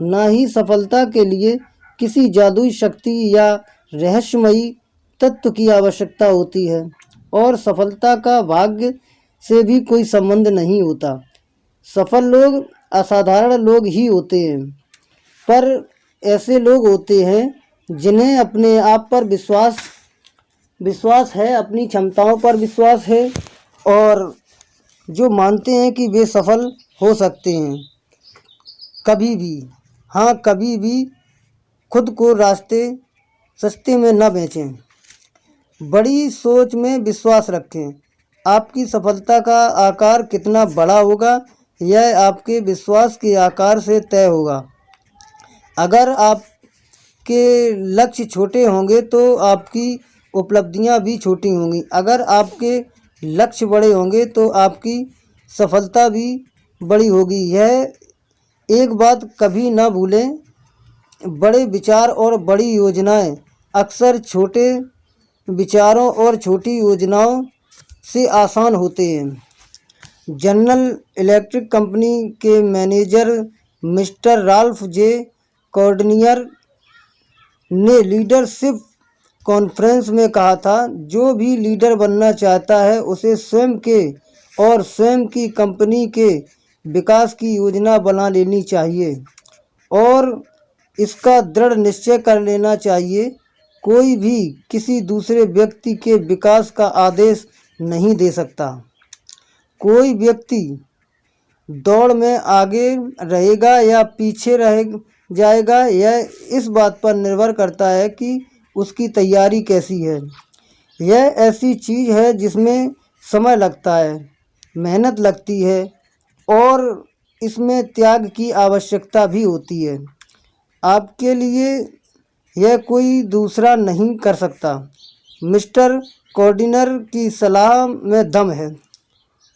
ना ही सफलता के लिए किसी जादुई शक्ति या रहस्यमयी तत्व की आवश्यकता होती है। और सफलता का भाग्य से भी कोई संबंध नहीं होता। सफल लोग असाधारण लोग ही होते हैं, पर ऐसे लोग होते हैं जिन्हें अपने आप पर विश्वास है, अपनी क्षमताओं पर विश्वास है और जो मानते हैं कि वे सफल हो सकते हैं कभी भी। हाँ, कभी भी खुद को सस्ते में न बेचें। बड़ी सोच में विश्वास रखें। आपकी सफलता का आकार कितना बड़ा होगा यह आपके विश्वास के आकार से तय होगा। अगर आपके लक्ष्य छोटे होंगे तो आपकी उपलब्धियां भी छोटी होंगी। अगर आपके लक्ष्य बड़े होंगे तो आपकी सफलता भी बड़ी होगी। यह एक बात कभी ना भूलें, बड़े विचार और बड़ी योजनाएं अक्सर छोटे विचारों और छोटी योजनाओं से आसान होते हैं। जनरल इलेक्ट्रिक कंपनी के मैनेजर मिस्टर राल्फ जे कॉर्डनियर ने लीडरशिप कॉन्फ्रेंस में कहा था, जो भी लीडर बनना चाहता है उसे स्वयं के और स्वयं की कंपनी के विकास की योजना बना लेनी चाहिए और इसका दृढ़ निश्चय कर लेना चाहिए। कोई भी किसी दूसरे व्यक्ति के विकास का आदेश नहीं दे सकता। कोई व्यक्ति दौड़ में आगे रहेगा या पीछे रह जाएगा यह इस बात पर निर्भर करता है कि उसकी तैयारी कैसी है। यह ऐसी चीज़ है जिसमें समय लगता है, मेहनत लगती है और इसमें त्याग की आवश्यकता भी होती है। आपके लिए यह कोई दूसरा नहीं कर सकता। मिस्टर कॉर्डिनर की सलाह में दम है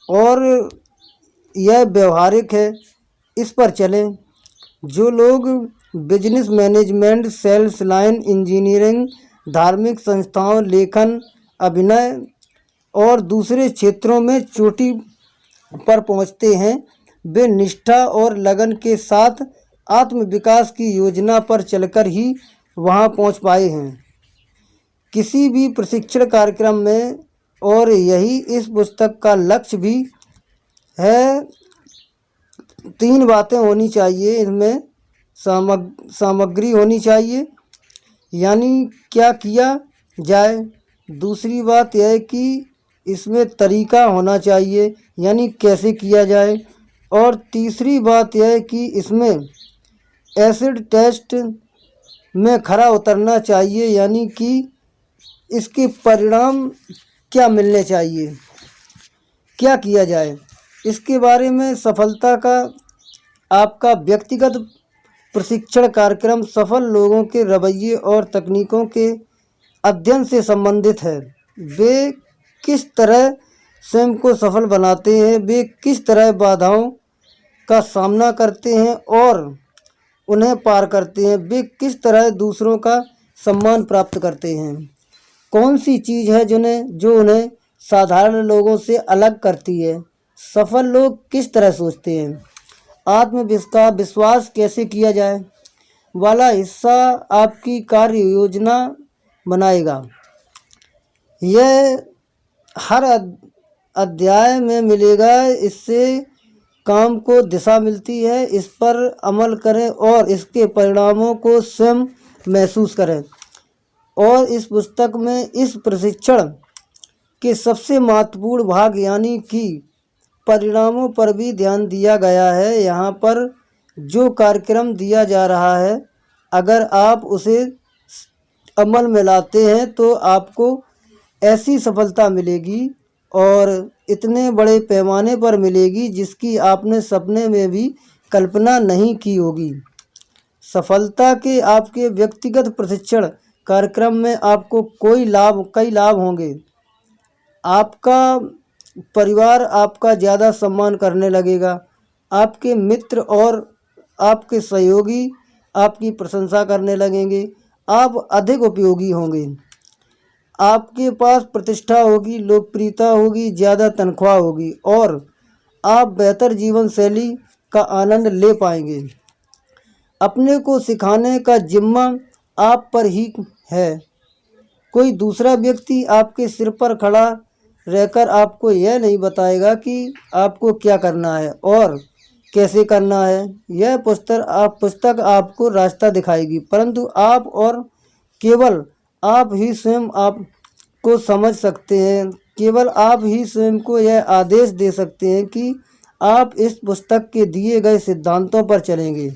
और यह व्यवहारिक है, इस पर चलें। जो लोग business management, sales line, engineering, धार्मिक संस्थाओं, लेखन, अभिनय और दूसरे क्षेत्रों में चोटी पर पहुंचते हैं। वे निष्ठा और लगन के साथ आत्मविकास की योजना पर चलकर ही वहां पहुंच पाए हैं किसी भी प्रशिक्षण कार्यक्रम में। और यही इस पुस्तक का लक्ष्य भी है। 3 बातें होनी चाहिए इसमें। सामग्री होनी चाहिए, यानी क्या किया जाए। दूसरी बात यह है कि इसमें तरीका होना चाहिए, यानी कैसे किया जाए। और तीसरी बात यह है कि इसमें एसिड टेस्ट में खरा उतरना चाहिए, यानी कि इसके परिणाम क्या मिलने चाहिए, क्या किया जाए। इसके बारे में सफलता का आपका व्यक्तिगत प्रशिक्षण कार्यक्रम सफल लोगों के रवैये और तकनीकों के अध्ययन से संबंधित है। वे किस तरह स्वयं को सफल बनाते हैं, वे किस तरह बाधाओं का सामना करते हैं और उन्हें पार करते हैं, वे किस तरह दूसरों का सम्मान प्राप्त करते हैं, कौन सी चीज़ है जो उन्हें साधारण लोगों से अलग करती है, सफल लोग किस तरह सोचते हैं, आत्मविश्वास कैसे किया जाए वाला हिस्सा आपकी कार्य योजना बनाएगा। यह हर अध्याय में मिलेगा। इससे काम को दिशा मिलती है। इस पर अमल करें और इसके परिणामों को स्वयं महसूस करें। और इस पुस्तक में इस प्रशिक्षण के सबसे महत्वपूर्ण भाग यानी कि परिणामों पर भी ध्यान दिया गया है। यहाँ पर जो कार्यक्रम दिया जा रहा है, अगर आप उसे अमल में लाते हैं तो आपको ऐसी सफलता मिलेगी और इतने बड़े पैमाने पर मिलेगी जिसकी आपने सपने में भी कल्पना नहीं की होगी। सफलता के आपके व्यक्तिगत प्रशिक्षण कार्यक्रम में आपको कई लाभ होंगे। आपका परिवार आपका ज़्यादा सम्मान करने लगेगा। आपके मित्र और आपके सहयोगी आपकी प्रशंसा करने लगेंगे। आप अधिक उपयोगी होंगे। आपके पास प्रतिष्ठा होगी, लोकप्रियता होगी, ज़्यादा तनख्वाह होगी और आप बेहतर जीवन शैली का आनंद ले पाएंगे। अपने को सिखाने का जिम्मा आप पर ही है। कोई दूसरा व्यक्ति आपके सिर पर खड़ा रहकर आपको यह नहीं बताएगा कि आपको क्या करना है और कैसे करना है। यह पुस्तक आपको रास्ता दिखाएगी, परंतु आप और केवल आप ही स्वयं आपको समझ सकते हैं। केवल आप ही स्वयं को यह आदेश दे सकते हैं कि आप इस पुस्तक के दिए गए सिद्धांतों पर चलेंगे।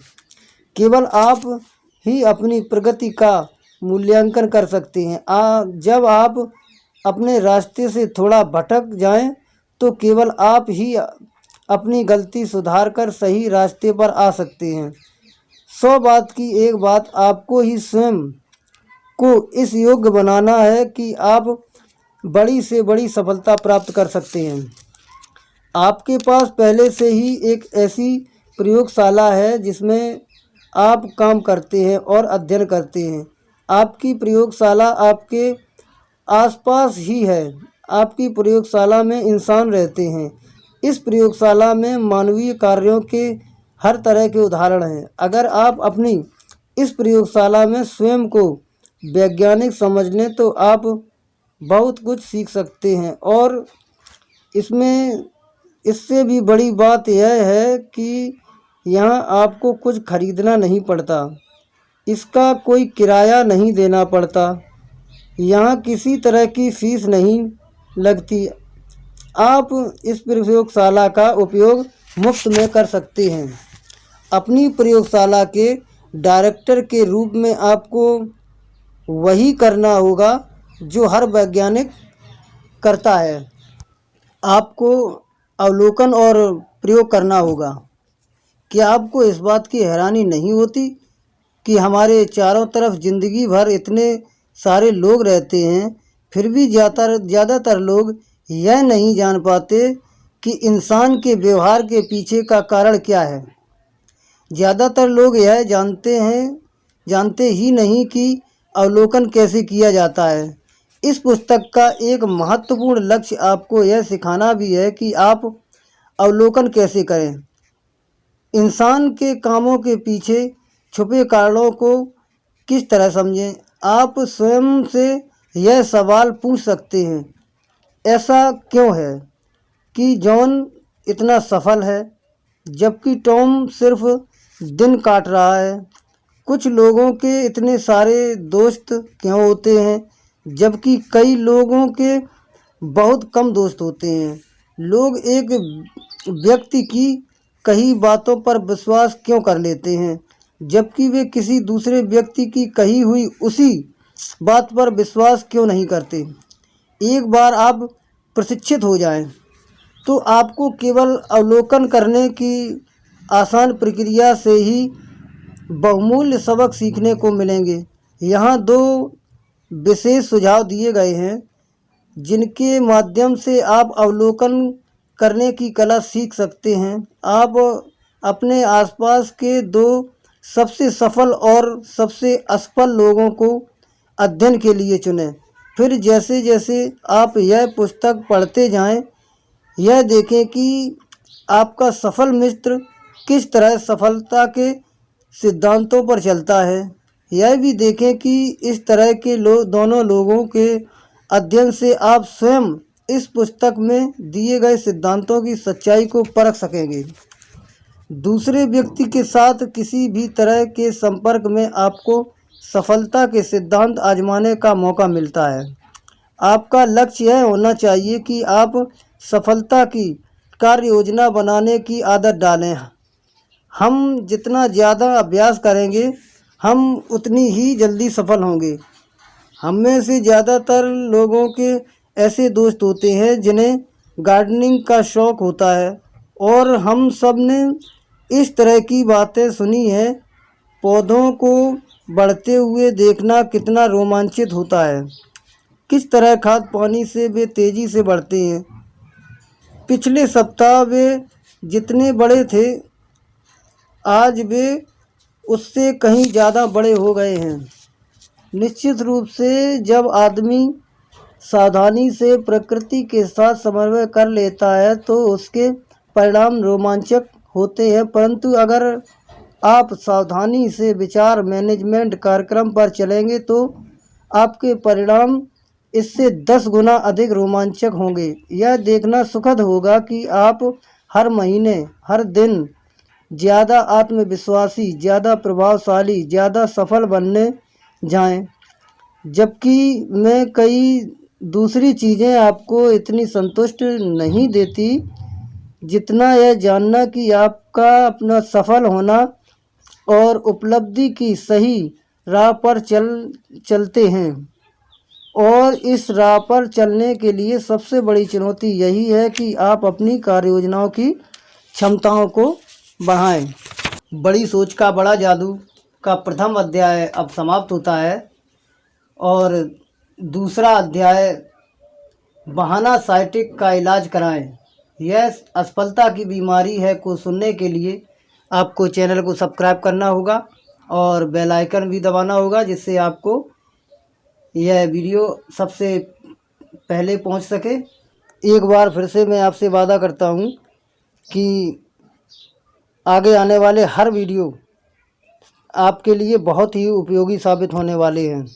केवल आप ही अपनी प्रगति का मूल्यांकन कर सकते हैं। जब आप अपने रास्ते से थोड़ा भटक जाएं, तो केवल आप ही अपनी गलती सुधार कर सही रास्ते पर आ सकते हैं। 100 बात की एक बात, आपको ही स्वयं को इस योग्य बनाना है कि आप बड़ी से बड़ी सफलता प्राप्त कर सकते हैं। आपके पास पहले से ही एक ऐसी प्रयोगशाला है जिसमें आप काम करते हैं और अध्ययन करते हैं। आपकी प्रयोगशाला आपके आसपास ही है। आपकी प्रयोगशाला में इंसान रहते हैं। इस प्रयोगशाला में मानवीय कार्यों के हर तरह के उदाहरण हैं। अगर आप अपनी इस प्रयोगशाला में स्वयं को वैज्ञानिक समझ लें तो आप बहुत कुछ सीख सकते हैं। और इससे भी बड़ी बात यह है कि यहाँ आपको कुछ खरीदना नहीं पड़ता, इसका कोई किराया नहीं देना पड़ता, यहाँ किसी तरह की फीस नहीं लगती। आप इस प्रयोगशाला का उपयोग मुफ्त में कर सकते हैं। अपनी प्रयोगशाला के डायरेक्टर के रूप में आपको वही करना होगा जो हर वैज्ञानिक करता है। आपको अवलोकन और प्रयोग करना होगा। क्या आपको इस बात की हैरानी नहीं होती कि हमारे चारों तरफ ज़िंदगी भर इतने सारे लोग रहते हैं, फिर भी ज़्यादातर लोग यह नहीं जान पाते कि इंसान के व्यवहार के पीछे का कारण क्या है। ज़्यादातर लोग यह जानते ही नहीं कि अवलोकन कैसे किया जाता है। इस पुस्तक का एक महत्वपूर्ण लक्ष्य आपको यह सिखाना भी है कि आप अवलोकन कैसे करें, इंसान के कामों के पीछे छुपे कारणों को किस तरह समझें। आप स्वयं से यह सवाल पूछ सकते हैं, ऐसा क्यों है कि जॉन इतना सफल है जबकि टॉम सिर्फ दिन काट रहा है? कुछ लोगों के इतने सारे दोस्त क्यों होते हैं जबकि कई लोगों के बहुत कम दोस्त होते हैं? लोग एक व्यक्ति की कही बातों पर विश्वास क्यों कर लेते हैं जबकि वे किसी दूसरे व्यक्ति की कही हुई उसी बात पर विश्वास क्यों नहीं करते? एक बार आप प्रशिक्षित हो जाएं, तो आपको केवल अवलोकन करने की आसान प्रक्रिया से ही बहुमूल्य सबक सीखने को मिलेंगे। यहाँ दो विशेष सुझाव दिए गए हैं जिनके माध्यम से आप अवलोकन करने की कला सीख सकते हैं। आप अपने आसपास के दो सबसे सफल और सबसे असफल लोगों को अध्ययन के लिए चुनें। फिर जैसे जैसे आप यह पुस्तक पढ़ते जाएं, यह देखें कि आपका सफल मित्र किस तरह सफलता के सिद्धांतों पर चलता है। यह भी देखें कि इस तरह के दोनों लोगों के अध्ययन से आप स्वयं इस पुस्तक में दिए गए सिद्धांतों की सच्चाई को परख सकेंगे। दूसरे व्यक्ति के साथ किसी भी तरह के संपर्क में आपको सफलता के सिद्धांत आजमाने का मौका मिलता है। आपका लक्ष्य यह होना चाहिए कि आप सफलता की कार्य योजना बनाने की आदत डालें। हम जितना ज़्यादा अभ्यास करेंगे, हम उतनी ही जल्दी सफल होंगे। हम में से ज़्यादातर लोगों के ऐसे दोस्त होते हैं जिन्हें गार्डनिंग का शौक़ होता है, और हम सब ने इस तरह की बातें सुनी हैं। पौधों को बढ़ते हुए देखना कितना रोमांचित होता है, किस तरह खाद पानी से वे तेज़ी से बढ़ते हैं। पिछले सप्ताह वे जितने बड़े थे, आज वे उससे कहीं ज़्यादा बड़े हो गए हैं। निश्चित रूप से जब आदमी सावधानी से प्रकृति के साथ समन्वय कर लेता है तो उसके परिणाम रोमांचक होते हैं, परंतु अगर आप सावधानी से विचार मैनेजमेंट कार्यक्रम पर चलेंगे तो आपके परिणाम इससे 10 गुना अधिक रोमांचक होंगे। यह देखना सुखद होगा कि आप हर महीने, हर दिन ज़्यादा आत्मविश्वासी, ज़्यादा प्रभावशाली, ज़्यादा सफल बनने जाएं, जबकि मैं कई दूसरी चीज़ें आपको इतनी संतुष्ट नहीं देती जितना यह जानना कि आपका अपना सफल होना और उपलब्धि की सही राह पर चलते हैं। और इस राह पर चलने के लिए सबसे बड़ी चुनौती यही है कि आप अपनी कार्य योजनाओं की क्षमताओं को बढ़ाएं। बड़ी सोच का बड़ा जादू का प्रथम अध्याय अब समाप्त होता है और दूसरा अध्याय बहाना साइटिक का इलाज कराएं, यह असफलता की बीमारी है को सुनने के लिए आपको चैनल को सब्सक्राइब करना होगा और बेल आइकन भी दबाना होगा, जिससे आपको यह वीडियो सबसे पहले पहुंच सके। एक बार फिर से मैं आपसे वादा करता हूं कि आगे आने वाले हर वीडियो आपके लिए बहुत ही उपयोगी साबित होने वाले हैं।